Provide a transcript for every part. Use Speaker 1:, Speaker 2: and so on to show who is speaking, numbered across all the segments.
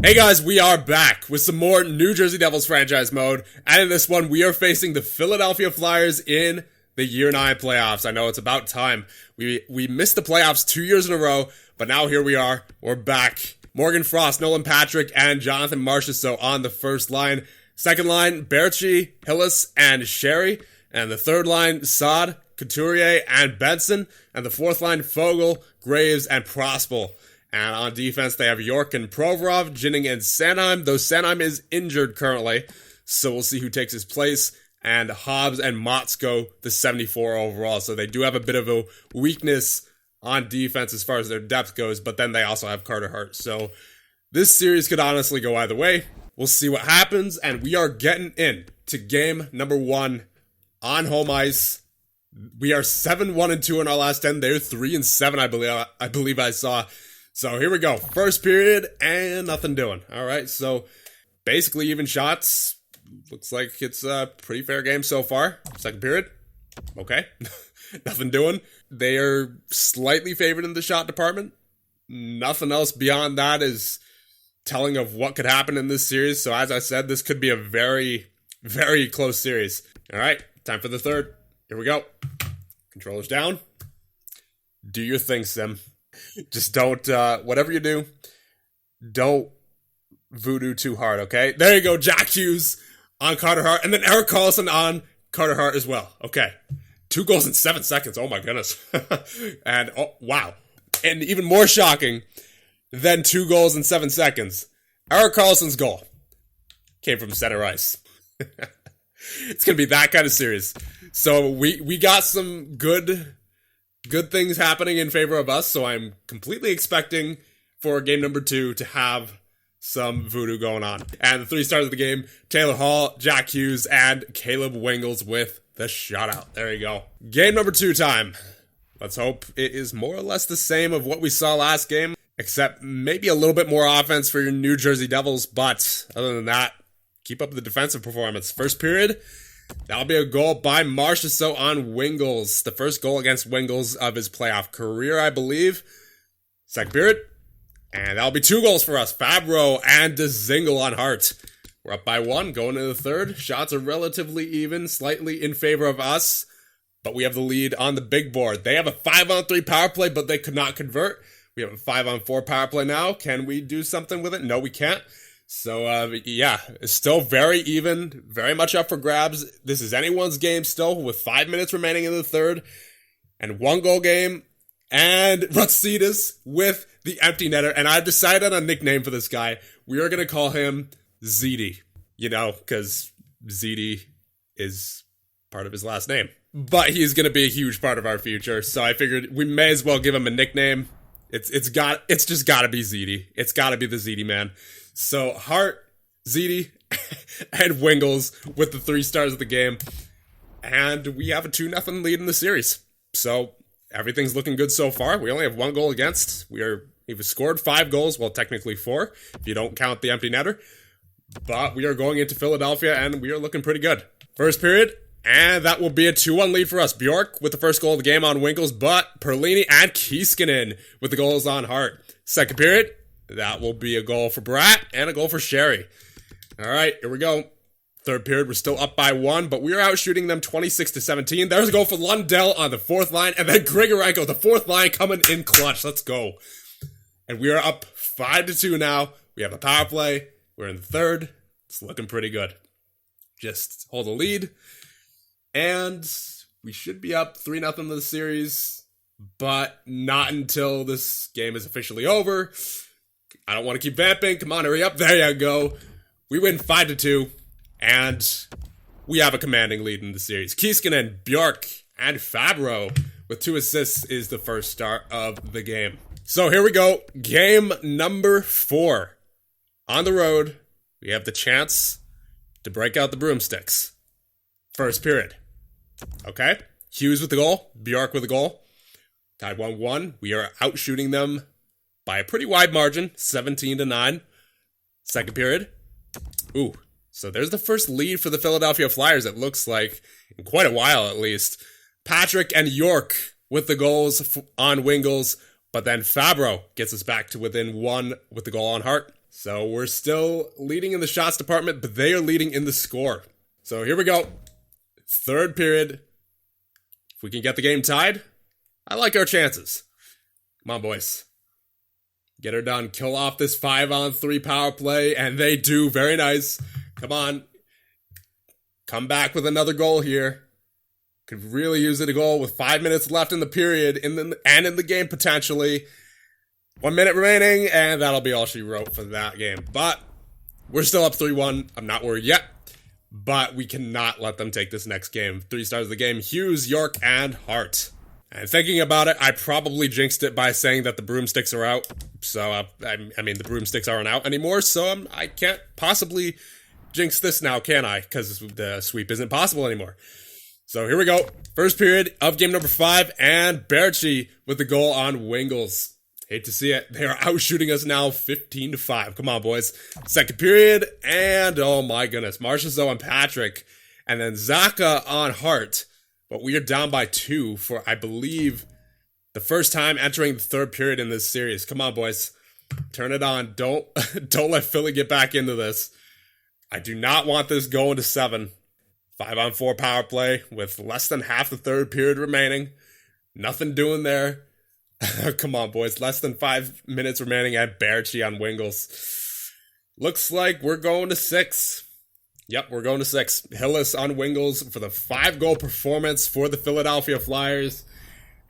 Speaker 1: Hey guys, we are back with some more New Jersey Devils franchise mode, and in this one we are facing the Philadelphia Flyers in the Year 9 playoffs. I know it's about time. We missed the playoffs 2 years in a row, but now here we are. We're back. Morgan Frost, Nolan Patrick, and Jonathan Marchessault on the first line. Second line, Berchi, Hillis, and Sherry. And the third line, Saad, Couturier, and Benson. And the fourth line, Fogle, Graves, and Prospel. And on defense, they have York and Provorov, Ginning and Sanheim, though Sanheim is injured currently, so we'll see who takes his place. And Hobbs and Motzko, the 74 overall, so they do have a bit of a weakness on defense as far as their depth goes, but then they also have Carter Hart. So this series could honestly go either way. We'll see what happens, and we are getting in to game number 1 on home ice. We are 7-1-2 in our last 10. They're 3-7, I believe I saw. So here we go. First period, and nothing doing. All right, so basically even shots. Looks like it's a pretty fair game so far. Second period, okay. Nothing doing. They are slightly favored in the shot department. Nothing else beyond that is telling of what could happen in this series. So as I said, this could be a very, very close series. All right, time for the third. Here we go. Controllers down. Do your thing, Sim. Just don't, whatever you do, don't voodoo too hard, okay? There you go, Jack Hughes on Carter Hart, and then Erik Karlsson on Carter Hart as well. Okay, 2 goals in 7 seconds, oh my goodness. And, oh, wow. And even more shocking than 2 goals in 7 seconds, Erik Karlsson's goal came from center ice. It's going to be that kind of series. So we got some good things happening in favor of us, so I'm completely expecting for game number 2 to have some voodoo going on. And the 3 stars of the game, Taylor Hall, Jack Hughes, and Caleb Wingels with the shutout. There you go. Game number 2 time. Let's hope it is more or less the same of what we saw last game, except maybe a little bit more offense for your New Jersey Devils, but other than that, keep up the defensive performance. First period, that'll be a goal by Marchessault on Wingels. The first goal against Wingels of his playoff career, I believe. Second period. And that'll be 2 goals for us. Fabro and Dzingel on Hart. We're up by 1 going into the third. Shots are relatively even, slightly in favor of us. But we have the lead on the big board. They have a 5-on-3 power play, but they could not convert. We have a 5-on-4 power play now. Can we do something with it? No, we can't. So, yeah, it's still very even, very much up for grabs. This is anyone's game still with 5 minutes remaining in the third and 1-goal game. And Ratsidas with the empty netter. And I've decided on a nickname for this guy. We are going to call him ZD, you know, because ZD is part of his last name. But he's going to be a huge part of our future. So I figured we may as well give him a nickname. It's just got to be ZD. It's got to be the ZD man. So, Hart, ZD, and Wingels with the 3 stars of the game. And we have a 2-0 lead in the series. So, everything's looking good so far. We only have 1 goal against. We've scored 5 goals, well, technically 4, if you don't count the empty netter. But we are going into Philadelphia, and we are looking pretty good. First period, and that will be a 2-1 lead for us. Bjork with the first goal of the game on Wingels, but Perlini and Kieskinen with the goals on Hart. Second period. That will be a goal for Bratt and a goal for Sherry. All right, here we go. Third period, we're still up by 1, but we are out shooting them 26-17. There's a goal for Lundell on the 4th line, and then Grigorenko, the 4th line, coming in clutch. Let's go. And we are up 5-2 now. We have a power play. We're in the third. It's looking pretty good. Just hold the lead. And we should be up 3-0 in the series, but not until this game is officially over. I don't want to keep vamping. Come on, hurry up. There you go. We win 5-2, and we have a commanding lead in the series. Kieskinen, Bjork, and Fabro with 2 assists is the first star of the game. So here we go. Game number 4. On the road, we have the chance to break out the broomsticks. First period. Okay. Hughes with the goal. Bjork with the goal. Tied 1-1. We are out shooting them by a pretty wide margin, 17-9. Second period. Ooh, so there's the first lead for the Philadelphia Flyers, it looks like, in quite a while at least. Patrick and York with the goals on Wingels, but then Fabro gets us back to within 1 with the goal on Hart. So we're still leading in the shots department, but they are leading in the score. So here we go. Third period. If we can get the game tied, I like our chances. Come on, boys. Get her done. Kill off this 5-on-3 power play, and they do. Very nice. Come on. Come back with another goal here. Could really use a goal with 5 minutes left in the period and in the game potentially. 1 minute remaining, and that'll be all she wrote for that game. But we're still up 3-1. I'm not worried yet. But we cannot let them take this next game. 3 stars of the game, Hughes, York, and Hart. And thinking about it, I probably jinxed it by saying that the broomsticks are out. So, I mean, the broomsticks aren't out anymore, so I can't possibly jinx this now, can I? Because the sweep isn't possible anymore. So here we go. First period of game number 5, and Berchi with the goal on Wingles. Hate to see it. They are outshooting us now 15-5. Come on, boys. Second period, and oh my goodness. Marchessault and Patrick, and then Zaka on Hart. But we are down by 2 for, I believe, the first time entering the third period in this series. Come on, boys. Turn it on. Don't let Philly get back into this. I do not want this going to 7. 5-on-4 power play with less than half the third period remaining. Nothing doing there. Come on, boys. Less than 5 minutes remaining at Berchi on Wingles. Looks like we're going to 6. Yep, we're going to 6. Hillis on Wingles for the 5-goal performance for the Philadelphia Flyers.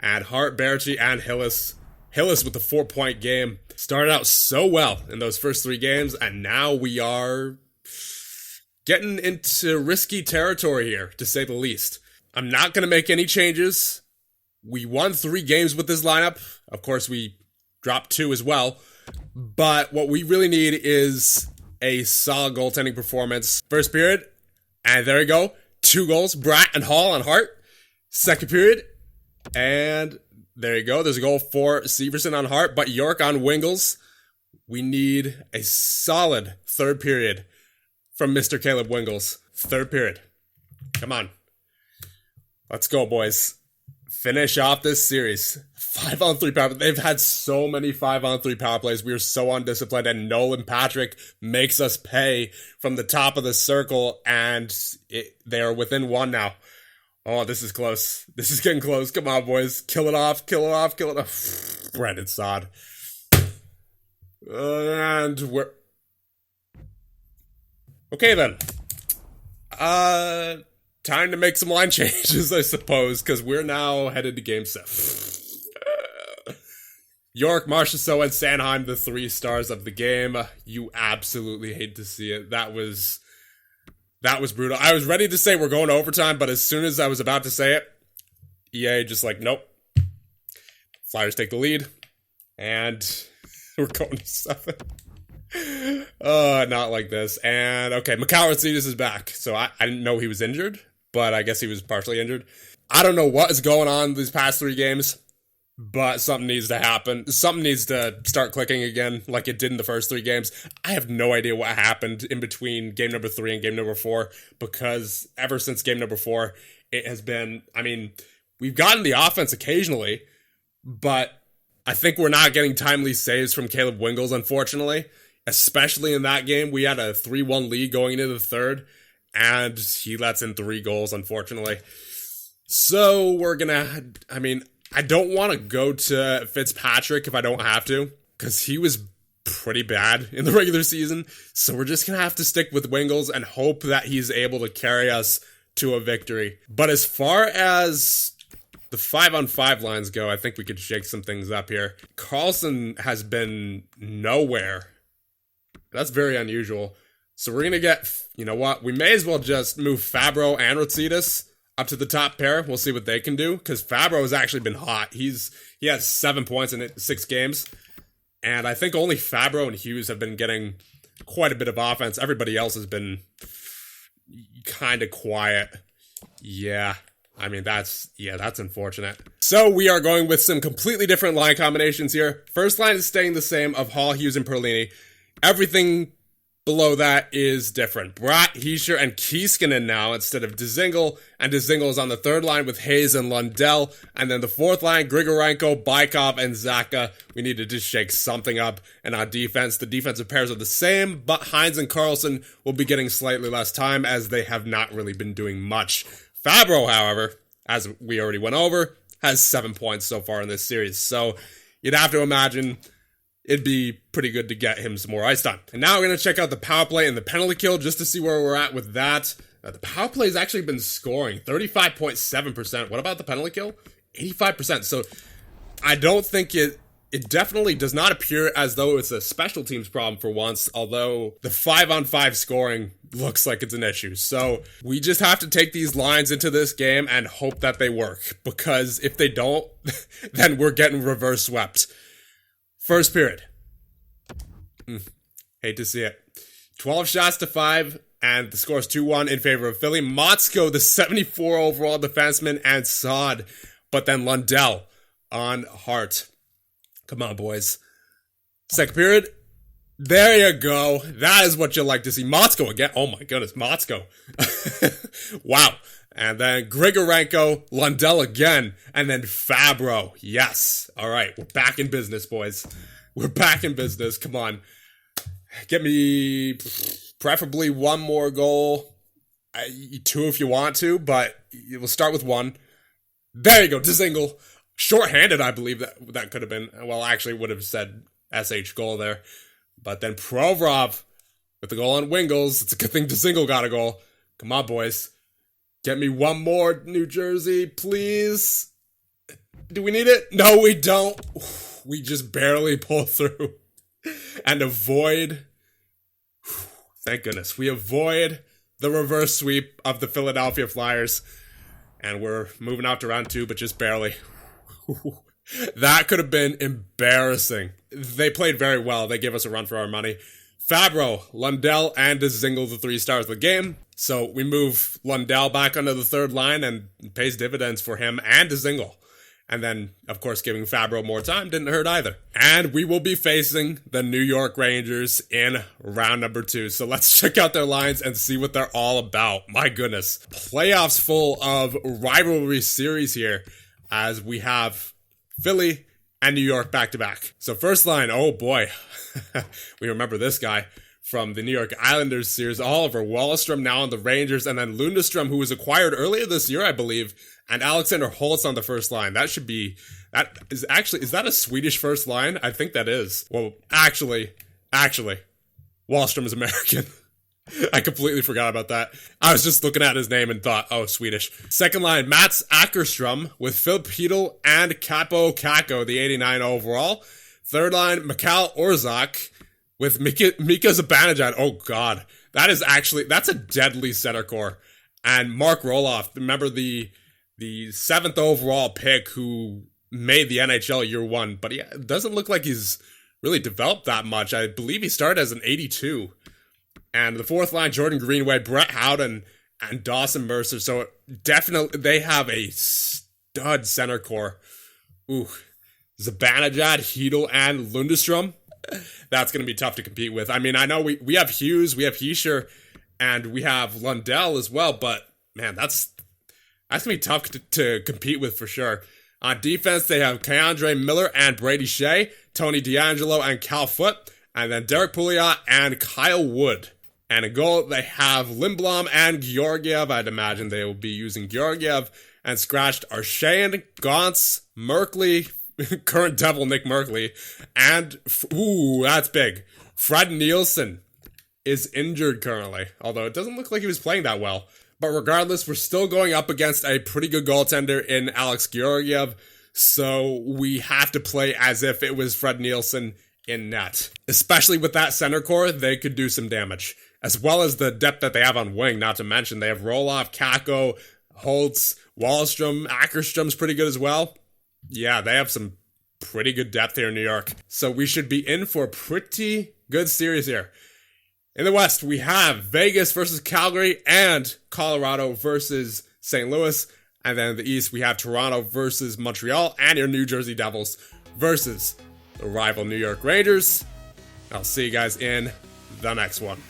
Speaker 1: And Hart, Berchi, and Hillis. Hillis with the 4-point game. Started out so well in those first 3 games, and now we are getting into risky territory here, to say the least. I'm not going to make any changes. We won 3 games with this lineup. Of course, we dropped 2 as well. But what we really need is a solid goaltending performance. First period, and there you go. 2 goals, Bratt and Hall on Hart. Second period, and there you go. There's a goal for Severson on Hart, but York on Wingles. We need a solid third period from Mr. Caleb Wingles. Third period. Come on. Let's go, boys. Finish off this series. 5-on-3 power. They've had so many 5-on-3 power plays. We are so undisciplined, and Nolan Patrick makes us pay from the top of the circle, and they are within 1 now. Oh, this is close. This is getting close. Come on, boys. Kill it off. Kill it off. Kill it off. Brandon Saad. And we're... Okay, then. Time to make some line changes, I suppose, because we're now headed to Game 7. York, Marchessault, and Sanheim, the 3 stars of the game. You absolutely hate to see it. That was brutal. I was ready to say we're going to overtime, but as soon as I was about to say it, EA just like, nope. Flyers take the lead, and we're going to 7. Not like this. And, okay, Mikhailidis is back. So I didn't know he was injured, but I guess he was partially injured. I don't know what is going on these past 3 games, but something needs to happen. Something needs to start clicking again like it did in the first 3 games. I have no idea what happened in between game number 3 and game number 4, because ever since game number 4, it has been, I mean, we've gotten the offense occasionally, but I think we're not getting timely saves from Caleb Wingles, unfortunately. Especially in that game, we had a 3-1 lead going into the third, and he lets in 3 goals, unfortunately. So we're gonna, I mean, I don't want to go to Fitzpatrick if I don't have to, because he was pretty bad in the regular season. So we're just gonna have to stick with Wingles and hope that he's able to carry us to a victory. But as far as the 5-on-5 lines go, I think we could shake some things up here. Carlson has been nowhere. That's very unusual. So we're going to get, you know what, we may as well just move Fabro and Rotsitas up to the top pair. We'll see what they can do, because Fabro has actually been hot. He has 7 points in 6 games, and I think only Fabro and Hughes have been getting quite a bit of offense. Everybody else has been kind of quiet. Yeah. I mean, that's unfortunate. So we are going with some completely different line combinations here. First line is staying the same of Hall, Hughes, and Perlini. Everything below that is different. Bratt, Heischer, and Keiskinen now instead of Dzingel. And Dzingel is on the third line with Hayes and Lundell. And then the fourth line, Grigorenko, Bykov, and Zaka. We need to just shake something up. And on defense, the defensive pairs are the same, but Hines and Carlson will be getting slightly less time as they have not really been doing much. Fabro, however, as we already went over, has 7 points so far in this series. So you'd have to imagine it'd be pretty good to get him some more ice time. And now we're going to check out the power play and the penalty kill just to see where we're at with that. The power play has actually been scoring 35.7%. What about the penalty kill? 85%. So I don't think it definitely does not appear as though it's a special teams problem for once, although the 5-on-5 scoring looks like it's an issue. So we just have to take these lines into this game and hope that they work, because if they don't, then we're getting reverse swept. First period. Hate to see it. 12 shots to 5, and the score is 2-1 in favor of Philly. Motzko, the 74 overall defenseman, and Saad. But then Lundell on Hart. Come on, boys. Second period. There you go. That is what you like to see. Motzko again. Oh my goodness, Motzko. Wow. And then Grigorenko, Lundell again, and then Fabro. Yes. All right, we're back in business, boys. We're back in business. Come on. Get me preferably one more goal. 2 if you want to, but we'll start with 1. There you go, Dzingel. Short-handed, I believe that could have been. Well, actually would have said SH goal there. But then Provorov with the goal on Wingles. It's a good thing Dzingel got a goal. Come on, boys. Get me one more, New Jersey, please. Do we need it? No, we don't. We just barely pull through and avoid. Thank goodness. We avoid the reverse sweep of the Philadelphia Flyers. And we're moving out to round 2, but just barely. That could have been embarrassing. They played very well. They gave us a run for our money. Fabro, Lundell, and Dzingel, the 3 stars of the game. So we move Lundell back onto the third line and it pays dividends for him and Dzingel. And then, of course, giving Fabro more time didn't hurt either. And we will be facing the New York Rangers in round number 2. So let's check out their lines and see what they're all about. My goodness. Playoffs full of rivalry series here as we have Philly and New York back-to-back. So first line, oh boy. We remember this guy from the New York Islanders series. Oliver Wahlstrom now on the Rangers, and then Lundestrom, who was acquired earlier this year, I believe, and Alexander Holtz on the first line. Is that a Swedish first line? I think that is. Well, actually, Wahlstrom is American. I completely forgot about that. I was just looking at his name and thought, oh, Swedish. Second line, Mats Ackerstrom with Phil Peedle and Capo Kakko, the 89 overall. Third line, Mikhail Orzak with Mika Zibanejad. Oh, God. That's a deadly center core. And Mark Roloff, remember the 7th overall pick who made the NHL year 1, but it doesn't look like he's really developed that much. I believe he started as an 82. And the fourth line, Jordan Greenway, Brett Howden, and Dawson Mercer. So definitely they have a stud center core. Ooh. Zibanejad, Hedel, and Lundestrom. That's going to be tough to compete with. I mean, I know we have Hughes, we have Heischer, and we have Lundell as well, but man, that's going to be tough to compete with for sure. On defense, they have Keandre Miller and Brady Shea, Tony DeAngelo and Cal Foote, and then Derek Pouliot and Kyle Wood. And a goal, they have Lindblom and Georgiev. I'd imagine they will be using Georgiev. And scratched are Shane, Gauntz, Merkley, current Devil Nick Merkley, and, that's big, Fred Nielsen is injured currently, although it doesn't look like he was playing that well. But regardless, we're still going up against a pretty good goaltender in Alex Georgiev, so we have to play as if it was Fred Nielsen in net. Especially with that center core, they could do some damage. As well as the depth that they have on wing, not to mention they have Roloff, Kakko, Holtz, Wahlstrom, Ackerstrom's pretty good as well. Yeah, they have some pretty good depth here in New York. So we should be in for a pretty good series here. In the West, we have Vegas versus Calgary and Colorado versus St. Louis. And then in the East, we have Toronto versus Montreal and your New Jersey Devils versus the rival New York Rangers. I'll see you guys in the next one.